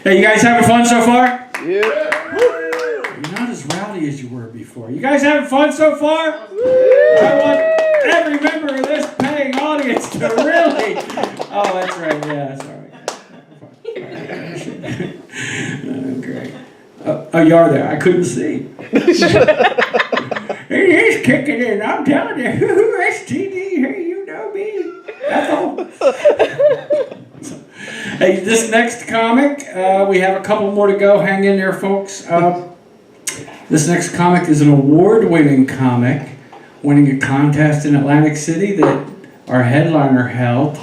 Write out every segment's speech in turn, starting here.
Hey, you guys having fun so far? Yeah. You're not as rowdy as you were before. You guys having fun so far? I want every member of this paying audience to really... Oh, that's right. Yeah, sorry. Great. Oh, you are there. I couldn't see. It is kicking in. I'm telling you. STD. Hey, you know me. Ethel. Hey, this next comic, we have a couple more to go. Hang in there, folks. This next comic is an award-winning comic, winning a contest in Atlantic City that our headliner held,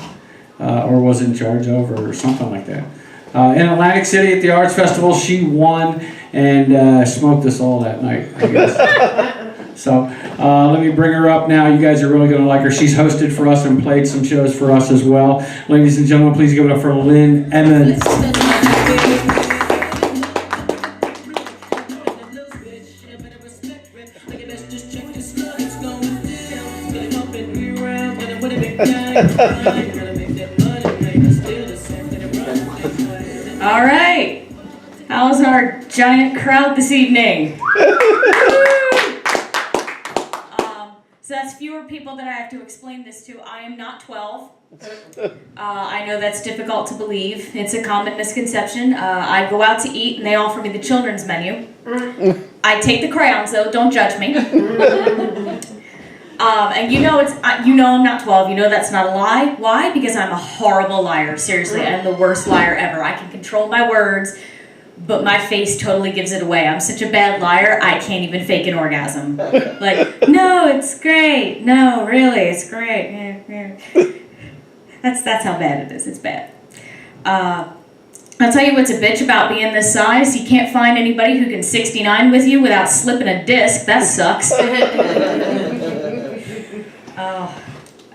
or was in charge of, or something like that. In Atlantic City at the Arts Festival, she won and smoked us all that night, I guess. So let me bring her up now. You guys are really going to like her. She's hosted for us and played some shows for us as well. Ladies and gentlemen, please give it up for Lynn Emmons. All right. How's our giant crowd this evening? So that's fewer people that I have to explain this to. I am not 12. I know that's difficult to believe. It's a common misconception. I go out to eat and they offer me the children's menu. I take the crayons though, don't judge me. And you know I'm not 12. You know that's not a lie. Why? Because I'm a horrible liar. Seriously, I'm the worst liar ever. I can control my words, but my face totally gives it away. I'm such a bad liar, I can't even fake an orgasm. Like, no, it's great. No, really, it's great. Yeah. That's how bad it is. It's bad. I'll tell you what's a bitch about being this size. You can't find anybody who can 69 with you without slipping a disc. That sucks.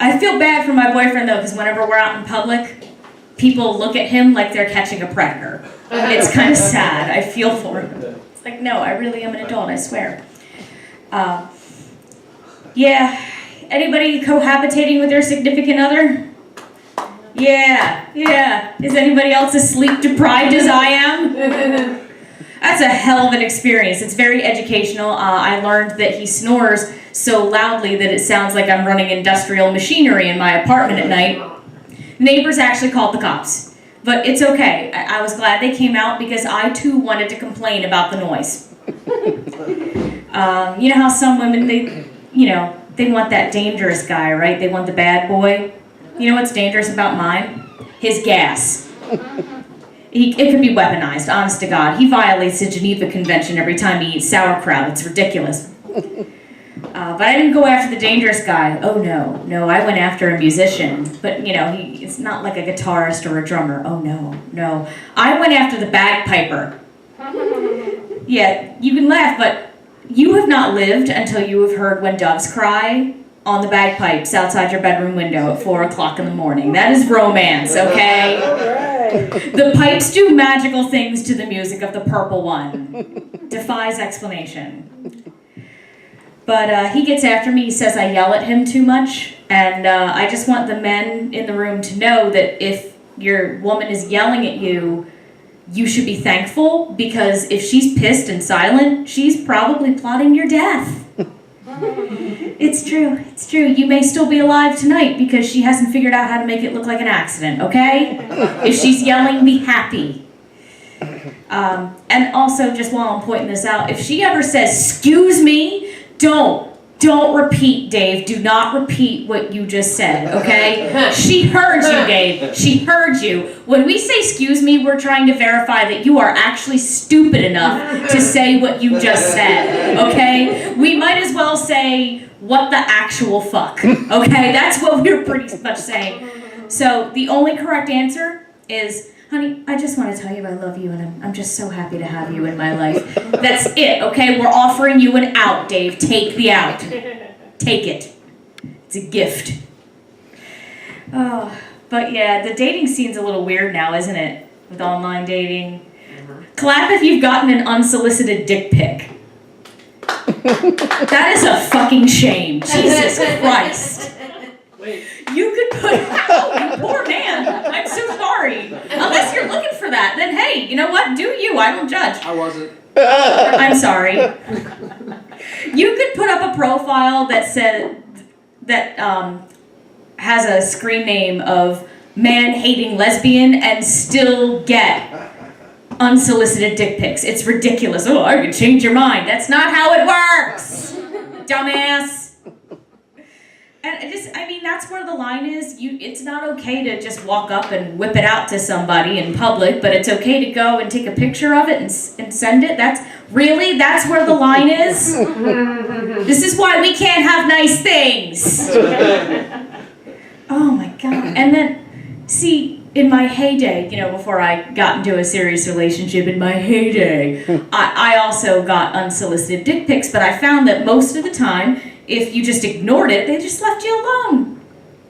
I feel bad for my boyfriend though, because whenever we're out in public, people look at him like they're catching a predator. It's kind of sad. I feel for him. It's like, no, I really am an adult, I swear. Yeah. Anybody cohabitating with their significant other? Yeah. Is anybody else as sleep deprived as I am? That's a hell of an experience. It's very educational. I learned that he snores so loudly that it sounds like I'm running industrial machinery in my apartment at night. Neighbors actually called the cops. But it's okay. I was glad they came out because I too wanted to complain about the noise. You know how some women, they want that dangerous guy, right? They want the bad boy. You know what's dangerous about mine? His gas. It can be weaponized, honest to God. He violates the Geneva Convention every time he eats sauerkraut. It's ridiculous. But I didn't go after the dangerous guy. Oh no, I went after a musician. But it's not like a guitarist or a drummer. Oh no. I went after the bagpiper. Yeah, you can laugh, but you have not lived until you have heard When Doves Cry on the bagpipes outside your bedroom window at 4 o'clock in the morning. That is romance, okay? The pipes do magical things to the music of the Purple One. Defies explanation. But he gets after me. He says I yell at him too much. And I just want the men in the room to know that if your woman is yelling at you, you should be thankful, because if she's pissed and silent, she's probably plotting your death. It's true. You may still be alive tonight because she hasn't figured out how to make it look like an accident, okay? If she's yelling, be happy. And also, just while I'm pointing this out, if she ever says, "Excuse me," don't repeat, Dave. Do not repeat what you just said, okay? She heard you, Dave. She heard you. When we say "excuse me," we're trying to verify that you are actually stupid enough to say what you just said, okay? We might as well say, "What the actual fuck?" Okay? That's what we're pretty much saying. So the only correct answer is, "Honey, I just want to tell you I love you, and I'm just so happy to have you in my life." That's it, okay? We're offering you an out, Dave. Take the out. Take it. It's a gift. Oh, but yeah, the dating scene's a little weird now, isn't it? With online dating. Clap if you've gotten an unsolicited dick pic. That is a fucking shame. Jesus Christ. You could put, oh, you poor man, I'm so sorry. Unless you're looking for that, then hey, you know what? Do you? I don't judge. I wasn't. I'm sorry. You could put up a profile that said that has a screen name of man-hating lesbian and still get unsolicited dick pics. It's ridiculous. Oh, I could change your mind. That's not how it works, dumbass. And that's where the line is. It's not okay to just walk up and whip it out to somebody in public, but it's okay to go and take a picture of it and send it. That's where the line is. This is why we can't have nice things. Oh my God. And then, see, in my heyday, before I got into a serious relationship, in my heyday, I also got unsolicited dick pics, but I found that most of the time, if you just ignored it, they just left you alone,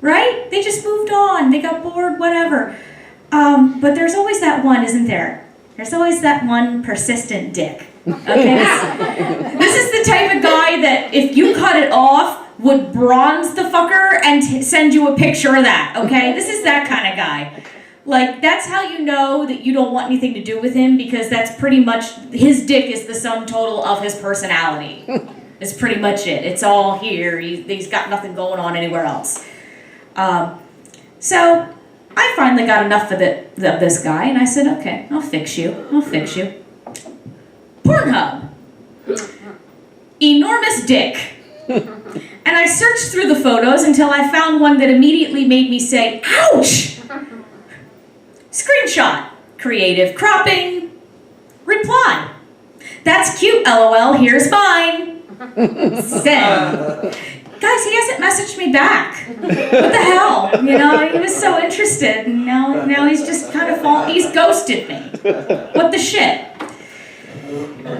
right? They just moved on, they got bored, whatever. But there's always that one, isn't there? There's always that one persistent dick. Okay, this is the type of guy that if you cut it off, would bronze the fucker and send you a picture of that, okay? This is that kind of guy. Like, that's how you know that you don't want anything to do with him, because that's pretty much, his dick is the sum total of his personality. It's pretty much it. It's all here. He's got nothing going on anywhere else. So I finally got enough of this guy, and I said, okay, I'll fix you. Pornhub. Enormous dick. And I searched through the photos until I found one that immediately made me say, ouch! Screenshot. Creative cropping. Reply. That's cute, LOL, here's mine. Send. Guys, he hasn't messaged me back. What the hell? He was so interested, and now he's just kind of he's ghosted me. What the shit?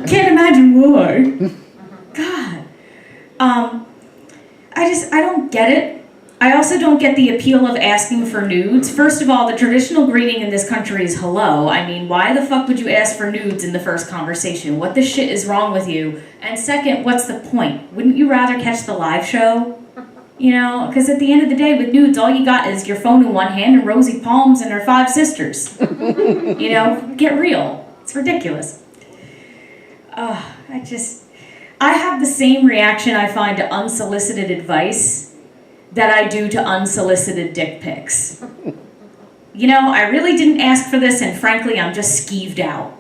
Can't imagine why. God. I don't get it. I also don't get the appeal of asking for nudes. First of all, the traditional greeting in this country is hello. I mean, why the fuck would you ask for nudes in the first conversation? What the shit is wrong with you? And second, what's the point? Wouldn't you rather catch the live show? Because at the end of the day, with nudes, all you got is your phone in one hand and rosy palms and her 5 sisters. Get real. It's ridiculous. I have the same reaction I find to unsolicited advice that I do to unsolicited dick pics. I really didn't ask for this, and frankly, I'm just skeeved out.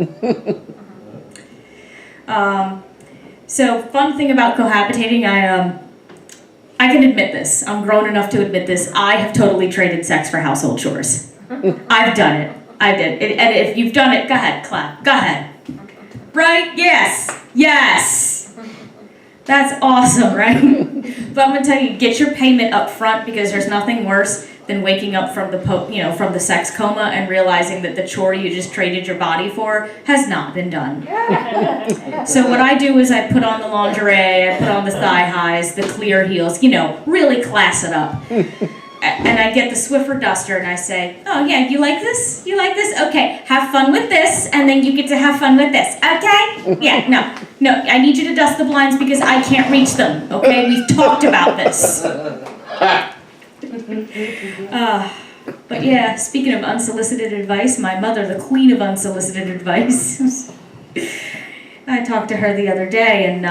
So, fun thing about cohabitating, I can admit this. I'm grown enough to admit this. I have totally traded sex for household chores. I've done it. I did. And if you've done it, go ahead, clap. Go ahead. Right? Yes. That's awesome, right? But I'm gonna tell you, get your payment up front, because there's nothing worse than waking up from the sex coma and realizing that the chore you just traded your body for has not been done. So what I do is I put on the lingerie, I put on the thigh highs, the clear heels, really class it up. And I get the Swiffer duster and I say, oh yeah, you like this? You like this? Okay, have fun with this, and then you get to have fun with this, okay? Yeah, no, I need you to dust the blinds because I can't reach them, okay? We've talked about this. But yeah, speaking of unsolicited advice, my mother, the queen of unsolicited advice, I talked to her the other day, and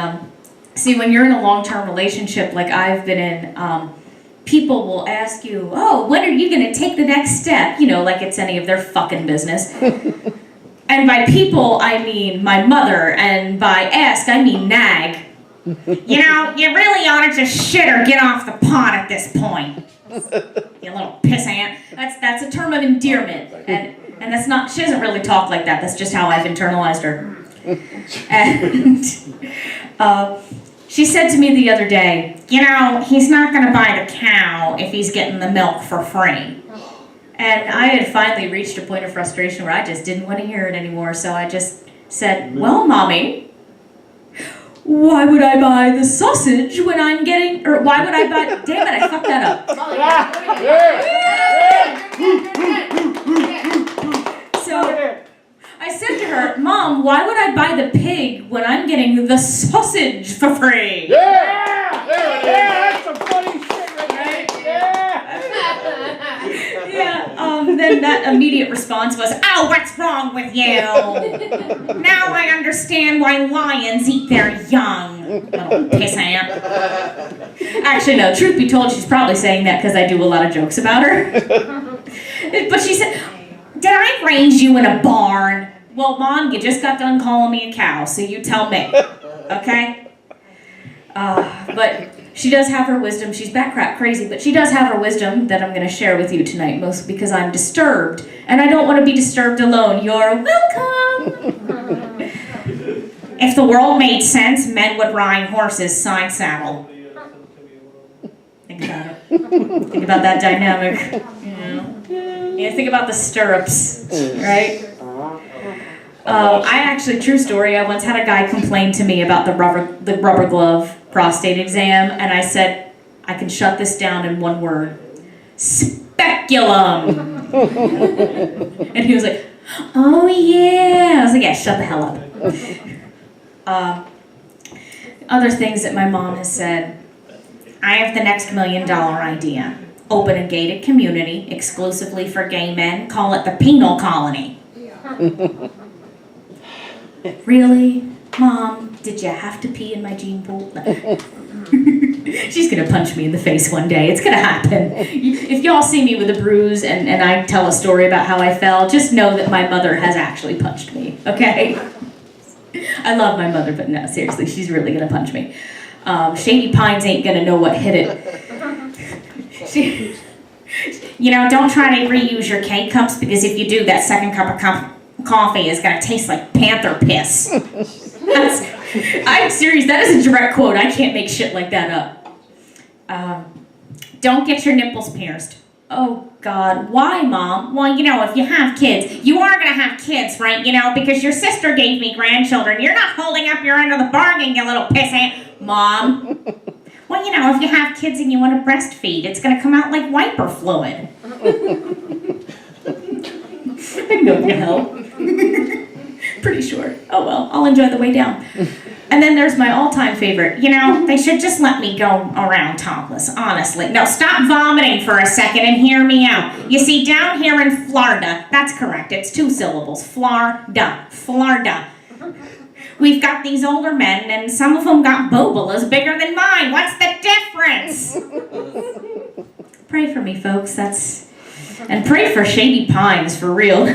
see, when you're in a long-term relationship like I've been in, people will ask you, oh, when are you going to take the next step? Like it's any of their fucking business. And by people, I mean my mother, and by ask, I mean nag. You really ought to just shit or get off the pot at this point. You little pissant. That's a term of endearment. And that's not, she doesn't really talk like that. That's just how I've internalized her. And she said to me the other day, he's not going to buy the cow if he's getting the milk for free. And I had finally reached a point of frustration where I just didn't want to hear it anymore. So I just said, well, Mommy, why would I buy the sausage when I'm getting, or why would I buy, damn it, I fucked that up. So I said to her, Mom, why would I buy the pig when I'm getting the sausage for free? Yeah, that's some funny shit right there. Yeah. Then that immediate response was, "Oh, what's wrong with you? Now I understand why lions eat their young, little pissant." Actually, no, truth be told, she's probably saying that because I do a lot of jokes about her. But she said, "Did I raise you in a barn?" Well, Mom, you just got done calling me a cow, so you tell me, okay? But she does have her wisdom. She's bat-crap crazy, but she does have her wisdom that I'm going to share with you tonight, mostly because I'm disturbed, and I don't want to be disturbed alone. You're welcome. If the world made sense, men would ride horses side saddle. Think about it. Think about that dynamic. Yeah, think about the stirrups, right? I actually, true story, I once had a guy complain to me about the rubber glove prostate exam, and I said, I can shut this down in one word: speculum. And he was like, oh yeah. I was like, yeah, shut the hell up. Other things that my mom has said: I have the next $1 million idea. Open a gated community exclusively for gay men. Call it the penal colony. Really? Mom, did you have to pee in my gene pool? She's gonna punch me in the face one day. It's gonna happen. If y'all see me with a bruise and I tell a story about how I fell, just know that my mother has actually punched me, okay? I love my mother, but no, seriously, she's really gonna punch me. Shady Pines ain't gonna know what hit it. Don't try to reuse your K-cups, because if you do, that second cup of coffee is gonna taste like panther piss. I'm serious, that is a direct quote. I can't make shit like that up. Don't get your nipples pierced. Oh God, why, Mom? Well, if you have kids, you are gonna have kids, right? Because your sister gave me grandchildren. You're not holding up your end of the bargain, you little pissant. Mom. Well, if you have kids and you want to breastfeed, it's gonna come out like wiper fluid. I can go to hell. Pretty sure. Oh well, I'll enjoy the way down. And then there's my all-time favorite. They should just let me go around topless, honestly. No, stop vomiting for a second and hear me out. You see, down here in Florida, that's correct, it's 2 syllables, Florida. We've got these older men, and some of them got bobolas bigger than mine. What's the difference? Pray for me, folks, and pray for Shady Pines, for real.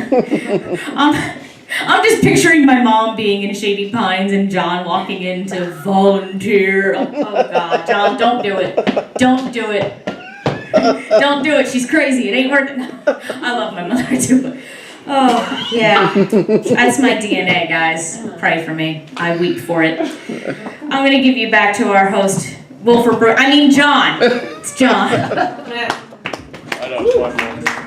I'm just picturing my mom being in Shady Pines and John walking in to volunteer. Oh God, John, don't do it. Don't do it. Don't do it. She's crazy. It ain't worth it. I love my mother too. Oh, yeah. That's my DNA, guys. Pray for me. I weep for it. I'm going to give you back to our host, John. It's John. I know.